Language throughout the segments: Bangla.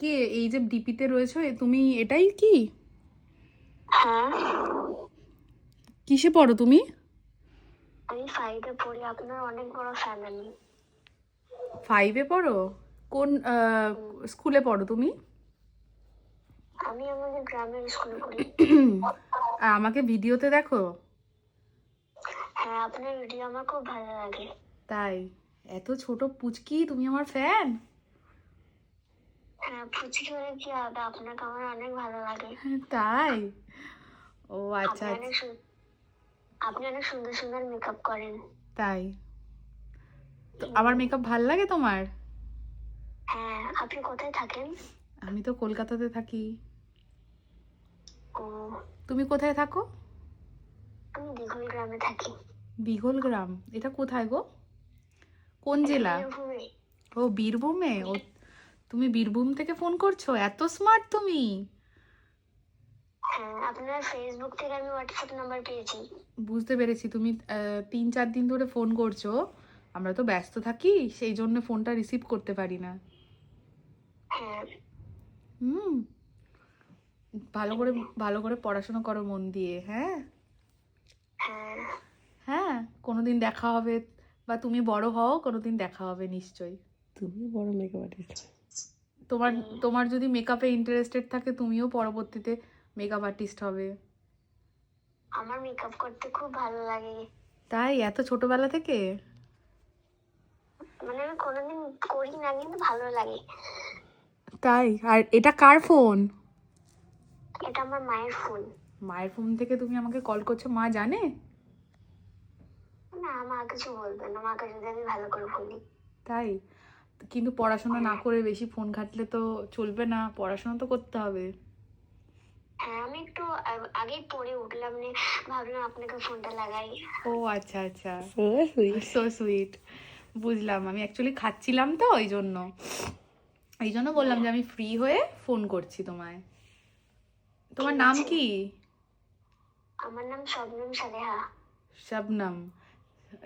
কে এই যে ডিপিতে রয়েছে তুমি, এটাই কি? হ্যাঁ, কিসে পড়ো তুমি? আমি 5 এ পড়ি। আপনার অনেক বড় ফ্যান আমি। 5-এ পড়ো? কোন স্কুলে পড়ো তুমি? আমি আমাদের গ্রামের স্কুলে পড়ি। আমাকে ভিডিওতে দেখো? হ্যাঁ, আপনার ভিডিও আমার খুব ভালো লাগে। তাই? এত ছোট পুচকি তুমি আমার ফ্যান? হ্যাঁ, পুচকি হলে কি হবে, আপনাকে আমার অনেক ভালো লাগে। তাই? ও আচ্ছা আপনি আচ্ছা। আপনি অনেক সুন্দর সুন্দর মেকআপ করেন। তাই? তো আমার মেকআপ ভাল লাগে তোমার? হ্যাঁ, আপনি কোথায় থাকেন? আমি তো কলকাতাতে থাকি। ও, তুমি কোথায় থাকো? আমি দিঘল গ্রামে থাকি। বিহল গ্রাম? এটা কোথায় গো? কোন এটা জেলা? বীরভূমে। ও বীরভূমে। ও তুমি বীরভূম থেকে ফোন করছো? এত স্মার্ট তুমি! হ্যাঁ, আপনার ফেসবুক থেকে আমি হোয়াটসঅ্যাপ নাম্বার পেয়েছি। বুঝতে পেরেছি, তুমি 3-4 দিন ধরে ফোন করছো। আমরা তো ব্যস্ত থাকি, সেই জন্য ফোনটা রিসিভ করতে পারি না। হ্যাঁ। হুম। ভালো করে ভালো করে পড়াশোনা করো মন দিয়ে, হ্যাঁ? হ্যাঁ। হ্যাঁ, কোনোদিন দেখা হবে, বা তুমি বড় হও কোনোদিন দেখা হবে নিশ্চয়ই। তুমি বড় মেকআপ আর্টিস্ট। তোমার তোমার যদি মেকআপে ইন্টারেস্টেড থাকে তুমিও পরবর্তীতে মেকআপ আর্টিস্ট হবে। আমার মেকআপ করতে খুব ভালো লাগে। তাই? এত ছোটবেলা থেকে? মানে আমি কোনোদিন করি না, কিন্তু ভালো লাগে। তাই? আর এটা কার ফোন? এটা আমার মায়ের ফোন। মায়ের ফোন থেকে তুমি আমাকে কল করছো, মা জানে? না, মা কিছু বলবে না, মাকে যদি আমি ভালো করে বলি। তাই? কিন্তু পড়াশোনা না করে বেশি ফোন ঘাটলে তো চলবে না, পড়াশোনা তো করতে হবে। হ্যাঁ, আমি একটু আগেই পড়ে উঠলাম, নিয়ে ভাবলাম আপনাকে ফোনটা লাগাই। ও আচ্ছা আচ্ছা। So sweet. So sweet. বুঝলাম, আমি অ্যাকচুয়ালি খাচ্ছিলাম তো এই জন্য বললাম যে আমি ফ্রি হয়ে ফোন করছি তোমায়। তোমার ঠিক নাম আছে। কি? আমার নাম শবনম সালেহা। শবনম।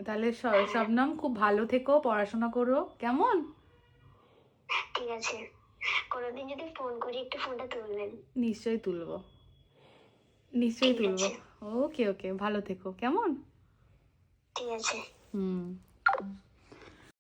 তাহলে শবনম, খুব ভালো থেকো, পড়াশোনা করো, কেমন? ঠিক আছে, কোনোদিন যদি ফোন করি একটু ফোনটা তুলবেন। নিশ্চয়ই তুলবো, নিশ্চয়ই ঠিক তুলবো। আছে। ওকে ওকে, ভালো থেকো, কেমন? ঠিক আছে। হুম।